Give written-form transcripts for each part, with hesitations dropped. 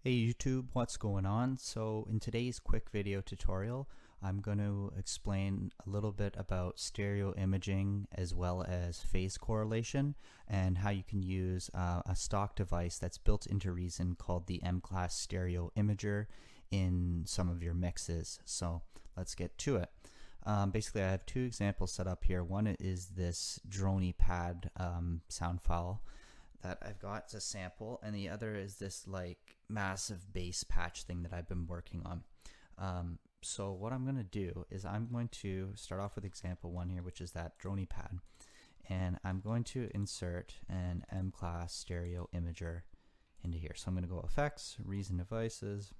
Hey YouTube, what's going on? So in today's quick video tutorial, I'm going to explain a little bit about stereo imaging as well as phase correlation and how you can use a stock device that's built into Reason called the M-Class Stereo Imager in some of your mixes. So let's get to it. Basically, I have two examples set up here. One is this droney pad sound file that I've got as a sample, and the other is this like massive bass patch thing that I've been working on. So what I'm going to do is I'm going to start off with example one here, which is that droney pad, and I'm going to insert an M-Class Stereo Imager into here. So I'm going to go Effects, Reason Devices,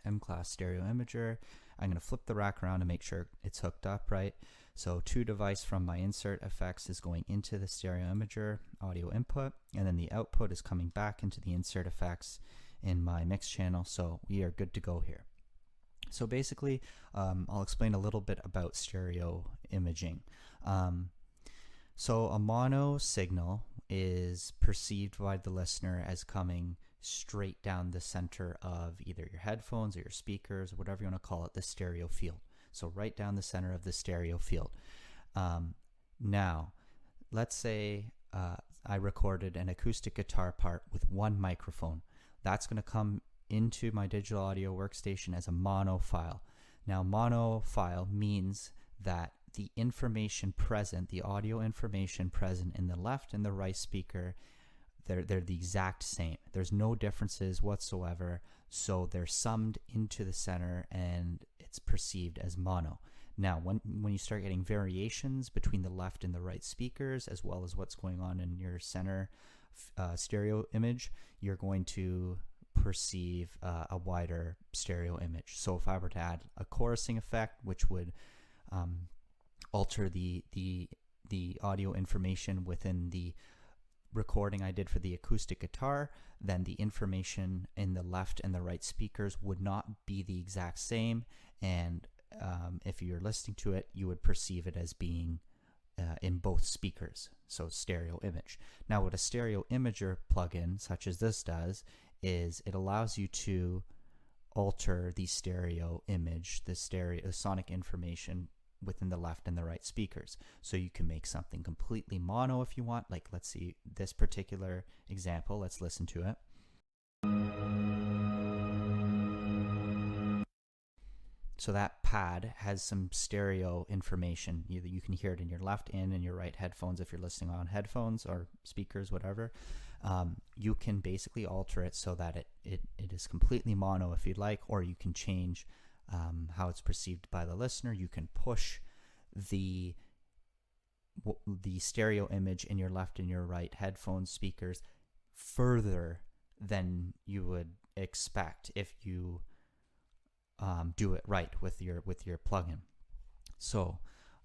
M-Class Stereo Imager. I'm going to flip the rack around to make sure it's hooked up right. So to device from my insert effects is going into the stereo imager audio input, and then the output is coming back into the insert effects in my mix channel. So we are good to go here. So basically, I'll explain a little bit about stereo imaging. So a mono signal is perceived by the listener as coming straight down the center of either your headphones or your speakers, or whatever you want to call it, the stereo field. So right down the center of the stereo field. Now, let's say I recorded an acoustic guitar part with one microphone. That's going to come into my digital audio workstation as a mono file. Now, mono file means that the information present, the audio information present in the left and the right speaker, they're the exact same. There's no differences whatsoever, so they're summed into the center and it's perceived as mono. Now, when you start getting variations between the left and the right speakers, as well as what's going on in your center stereo image, you're going to perceive a wider stereo image. So if I were to add a chorusing effect, which would alter the audio information within the recording I did for the acoustic guitar, then the information in the left and the right speakers would not be the exact same, and if you're listening to it, you would perceive it as being in both speakers, so stereo image. Now what a stereo imager plugin such as this does is it allows you to alter the stereo image, the sonic information within the left and the right speakers. So you can make something completely mono if you want. Like, let's see this particular example. Let's listen to it. So that pad has some stereo information. Either you can hear it in your left and in your right headphones if you're listening on headphones or speakers, whatever. You can basically alter it so that it is completely mono if you'd like, or you can change how it's perceived by the listener. You can push the stereo image in your left and your right headphone speakers further than you would expect if you do it right with your plugin. So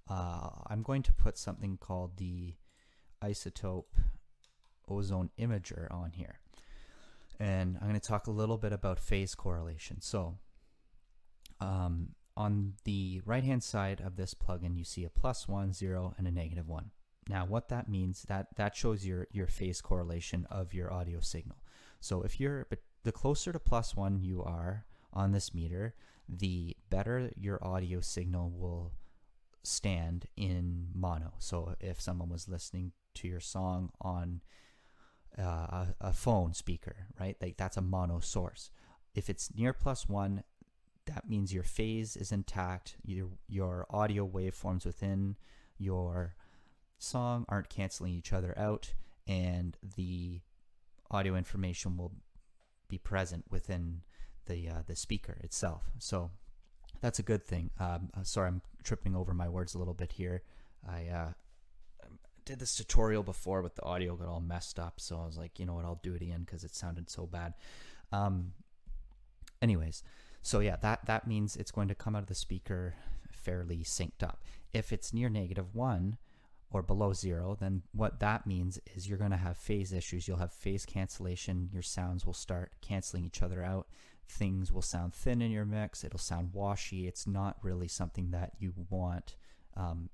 I'm going to put something called the Isotope Ozone Imager on here, and I'm going to talk a little bit about phase correlation. So on the right hand side of this plugin, you see a +1, 0, and a -1. Now what that means, that shows your phase correlation of your audio signal. So if the closer to +1 you are on this meter, the better your audio signal will stand in mono. So if someone was listening to your song on a phone speaker, right, like that's a mono source. If it's near +1, that means your phase is intact, your audio waveforms within your song aren't canceling each other out, and the audio information will be present within the speaker itself. So that's a good thing. Sorry, I'm tripping over my words a little bit here. I did this tutorial before, but the audio got all messed up, so I was like, you know what, I'll do it again because it sounded so bad. Anyways, so yeah, that means it's going to come out of the speaker fairly synced up. If it's near -1 or below 0, then what that means is you're going to have phase issues. You'll have phase cancellation. Your sounds will start canceling each other out. Things will sound thin in your mix. It'll sound washy. It's not really something that you want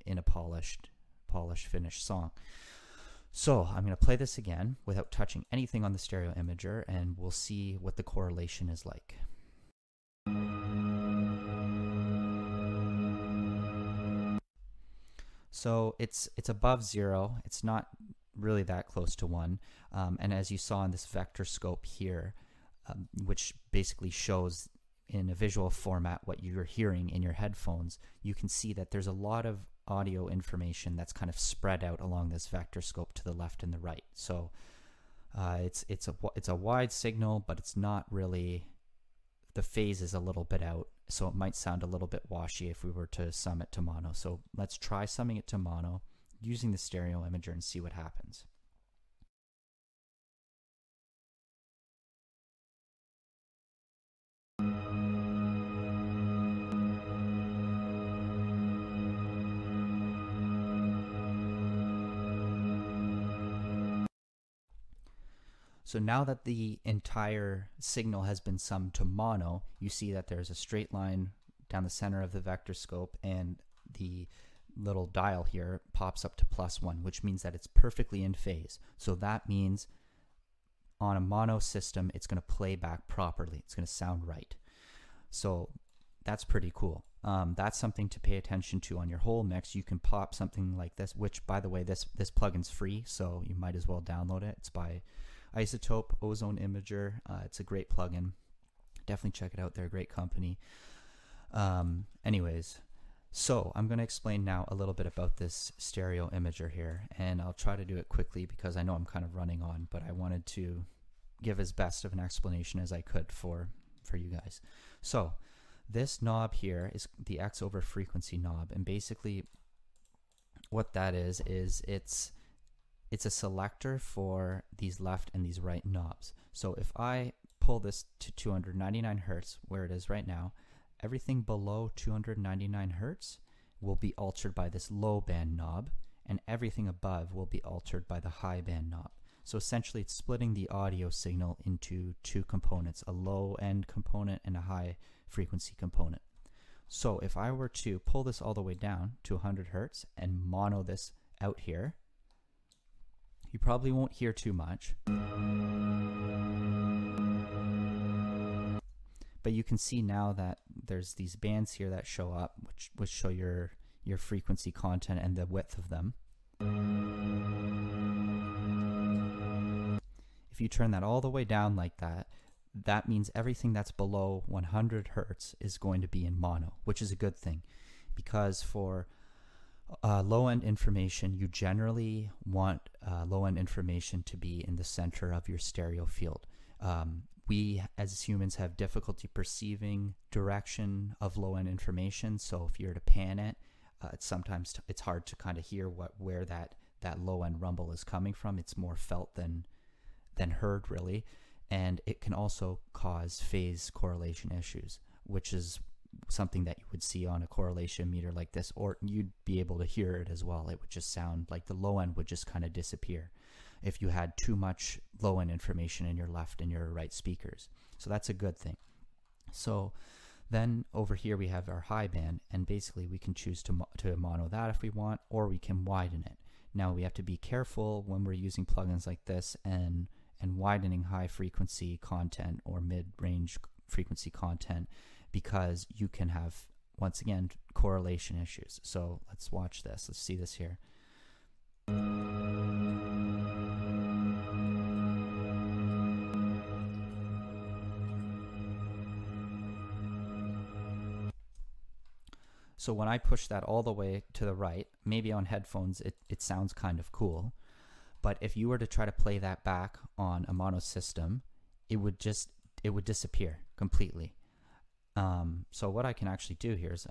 in a polished finished song. So I'm going to play this again without touching anything on the stereo imager, and we'll see what the correlation is like. So it's above 0. It's not really that close to 1. And as you saw in this vector scope here, which basically shows in a visual format what you're hearing in your headphones, you can see that there's a lot of audio information that's kind of spread out along this vector scope to the left and the right. So it's a wide signal, but it's not really, the phase is a little bit out, so it might sound a little bit washy if we were to sum it to mono. So let's try summing it to mono using the stereo imager and see what happens. So now that the entire signal has been summed to mono, you see that there's a straight line down the center of the vector scope, and the little dial here pops up to +1, which means that it's perfectly in phase. So that means on a mono system, it's going to play back properly. It's going to sound right. So that's pretty cool. That's something to pay attention to on your whole mix. You can pop something like this, which, by the way, this plugin's free, so you might as well download it. It's by Isotope Ozone Imager. It's a great plugin. Definitely check it out. They're a great company. Anyways, so I'm going to explain now a little bit about this stereo imager here, and I'll try to do it quickly because I know I'm kind of running on, but I wanted to give as best of an explanation as I could for you guys. So this knob here is the X over frequency knob, and basically what that is it's a selector for these left and these right knobs. So if I pull this to 299 Hertz, where it is right now, everything below 299 Hertz will be altered by this low band knob, and everything above will be altered by the high band knob. So essentially it's splitting the audio signal into two components, a low end component and a high frequency component. So if I were to pull this all the way down to 100 Hertz and mono this out here, you probably won't hear too much, but you can see now that there's these bands here that show up, which show your frequency content and the width of them. If you turn that all the way down like that, that means everything that's below 100 Hertz is going to be in mono, which is a good thing, because for low-end information, you generally want low-end information to be in the center of your stereo field. We as humans have difficulty perceiving direction of low-end information, so if you're to pan it, sometimes it's hard to kind of hear where that low-end rumble is coming from. It's more felt than heard, really, and it can also cause phase correlation issues, which is something that you would see on a correlation meter like this, or you'd be able to hear it as well. It would just sound like the low end would just kind of disappear if you had too much low end information in your left and your right speakers. So that's a good thing. So then over here we have our high band, and basically we can choose to mono that if we want, or we can widen it. Now we have to be careful when we're using plugins like this and widening high frequency content or mid-range frequency content, because you can have, once again, correlation issues. So let's watch this. Let's see this here. So when I push that all the way to the right, maybe on headphones it sounds kind of cool, but if you were to try to play that back on a mono system, it would disappear completely. So what I can actually do here is,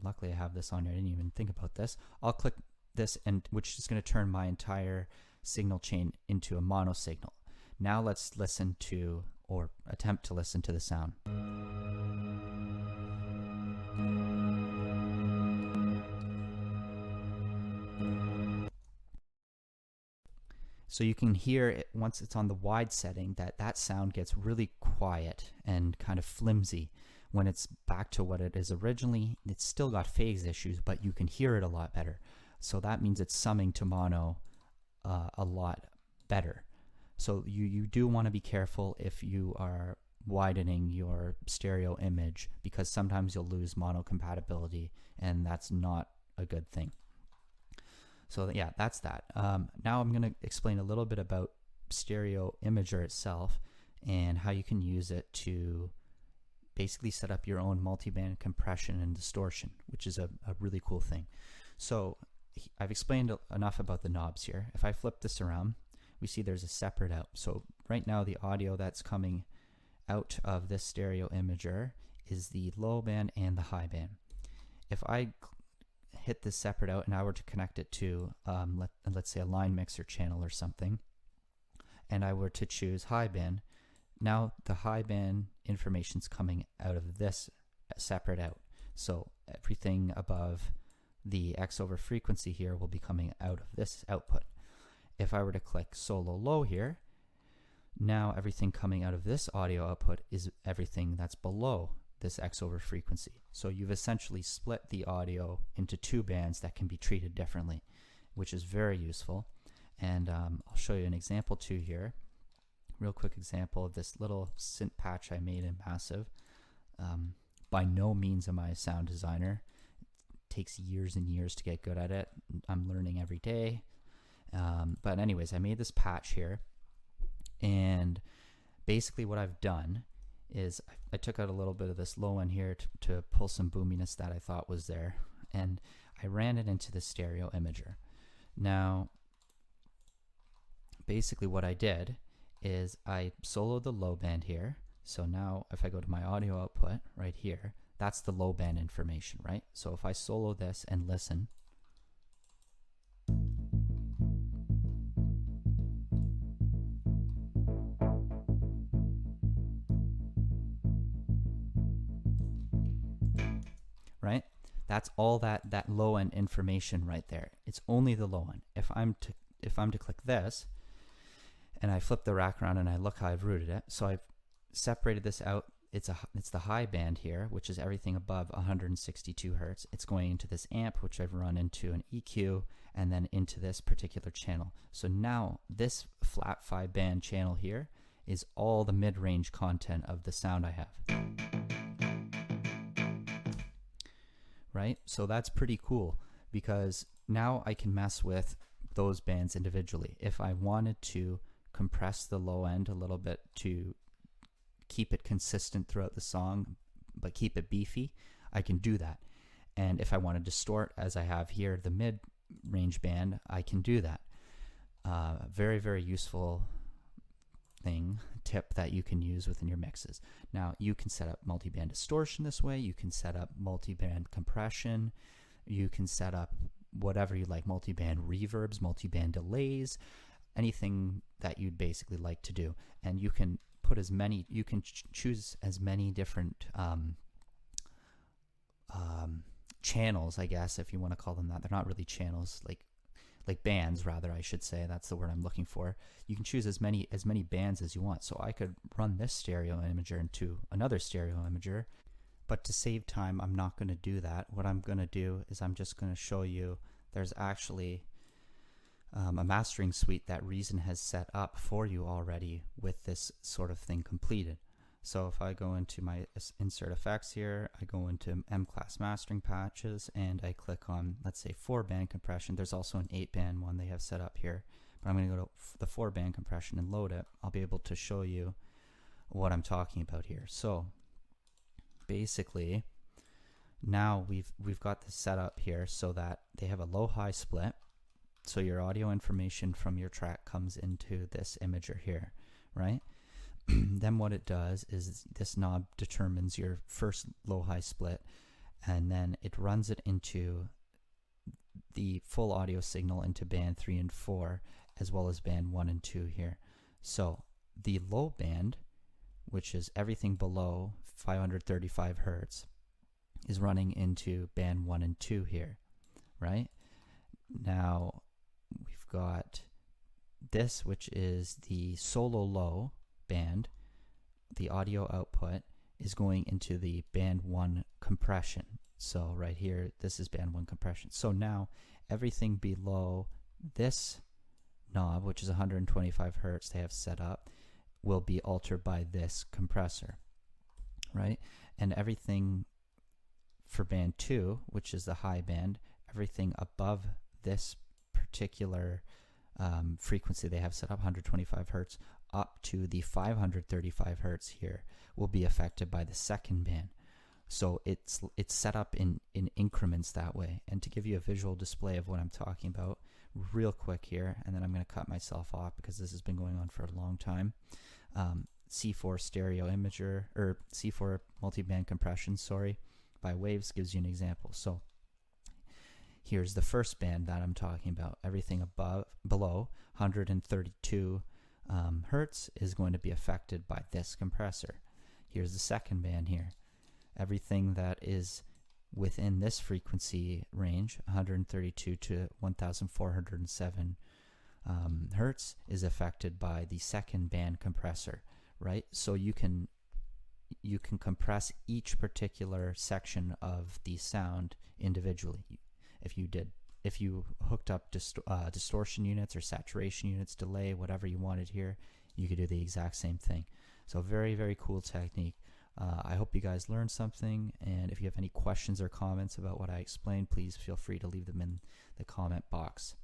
luckily I have this on here, I didn't even think about this. I'll click this, and which is going to turn my entire signal chain into a mono signal. Now let's listen to, or attempt to listen to, the sound. So you can hear it once it's on the wide setting, that sound gets really quiet and kind of flimsy. When it's back to what it is originally, it's still got phase issues, but you can hear it a lot better. So that means it's summing to mono a lot better. So you do want to be careful if you are widening your stereo image, because sometimes you'll lose mono compatibility, and that's not a good thing. So yeah, that's that. Now I'm going to explain a little bit about stereo imager itself and how you can use it to basically set up your own multiband compression and distortion, which is a really cool thing. So I've explained enough about the knobs here. If I flip this around, we see there's a separate out. So right now the audio that's coming out of this stereo imager is the low band and the high band. If I hit this separate out and I were to connect it to let's say a line mixer channel or something, and I were to choose high band, now the high band information's coming out of this separate out. So everything above the X over frequency here will be coming out of this output. If I were to click solo low here, now everything coming out of this audio output is everything that's below this X over frequency. So you've essentially split the audio into two bands that can be treated differently, which is very useful. And I'll show you an example too here. Real quick example of this little synth patch I made in Massive. By no means am I a sound designer. It takes years and years to get good at it. I'm learning every day. But anyways, I made this patch here, and basically what I've done is I took out a little bit of this low end here to pull some boominess that I thought was there, and I ran it into the stereo imager. Now basically what I did is I soloed the low band here. So now if I go to my audio output right here, that's the low band information, right? So if I solo this and listen, right? That's all that low end information right there. It's only the low end. If I'm to click this and I flip the rack around and I look how I've routed it, so I've separated this out. It's the high band here, which is everything above 162 hertz. It's going into this amp, which I've run into an EQ, and then into this particular channel. So now this flat 5 band channel here is all the mid-range content of the sound I have. Right? So that's pretty cool, because now I can mess with those bands individually. If I wanted to compress the low end a little bit to keep it consistent throughout the song but keep it beefy, I can do that. And if I want to distort, as I have here, the mid-range band, I can do that. Very, very useful tip that you can use within your mixes. Now you can set up multiband distortion this way. You can set up multiband compression. You can set up whatever you like, multiband reverbs, multiband delays, anything that you'd basically like to do. And you can put as many, you can choose as many different channels, I guess, if you want to call them that. They're not really channels, like bands rather, I should say. That's the word I'm looking for. You can choose as many bands as you want. So I could run this stereo imager into another stereo imager, but to save time, I'm not going to do that. What I'm going to do is I'm just going to show you there's actually a mastering suite that Reason has set up for you already with this sort of thing completed. So if I go into my insert effects here, I go into M-Class mastering patches, and I click on, let's say, 4-band compression. There's also an 8-band one they have set up here, but I'm going to go to the 4-band compression and load it. I'll be able to show you what I'm talking about here. So basically, now we've got this set up here so that they have a low-high split. So your audio information from your track comes into this imager here, right? Then what it does is this knob determines your first low-high split, and then it runs it into the full audio signal into band 3 and 4, as well as band 1 and 2 here. So the low band, which is everything below 535 hertz, is running into band 1 and 2 here, right? Now we've got this, which is the solo low band. The audio output is going into the band 1 compression. So right here, this is band 1 compression. So now everything below this knob, which is 125 hertz they have set up, will be altered by this compressor, right? And everything for band 2, which is the high band, everything above this particular frequency they have set up, 125 hertz, up to the 535 hertz here, will be affected by the second band. So it's set up in increments that way. And to give you a visual display of what I'm talking about real quick here, and then I'm going to cut myself off because this has been going on for a long time. C4 stereo imager, or C4 multiband compression, sorry, by Waves gives you an example. So here's the first band that I'm talking about. Everything below 132 hertz is going to be affected by this compressor. Here's the second band here. Everything that is within this frequency range, 132 to 1407 hertz, is affected by the second band compressor, right? So you can compress each particular section of the sound individually. If you hooked up distortion units or saturation units, delay, whatever you wanted here, you could do the exact same thing. So very, very cool technique. I hope you guys learned something, and if you have any questions or comments about what I explained, please feel free to leave them in the comment box.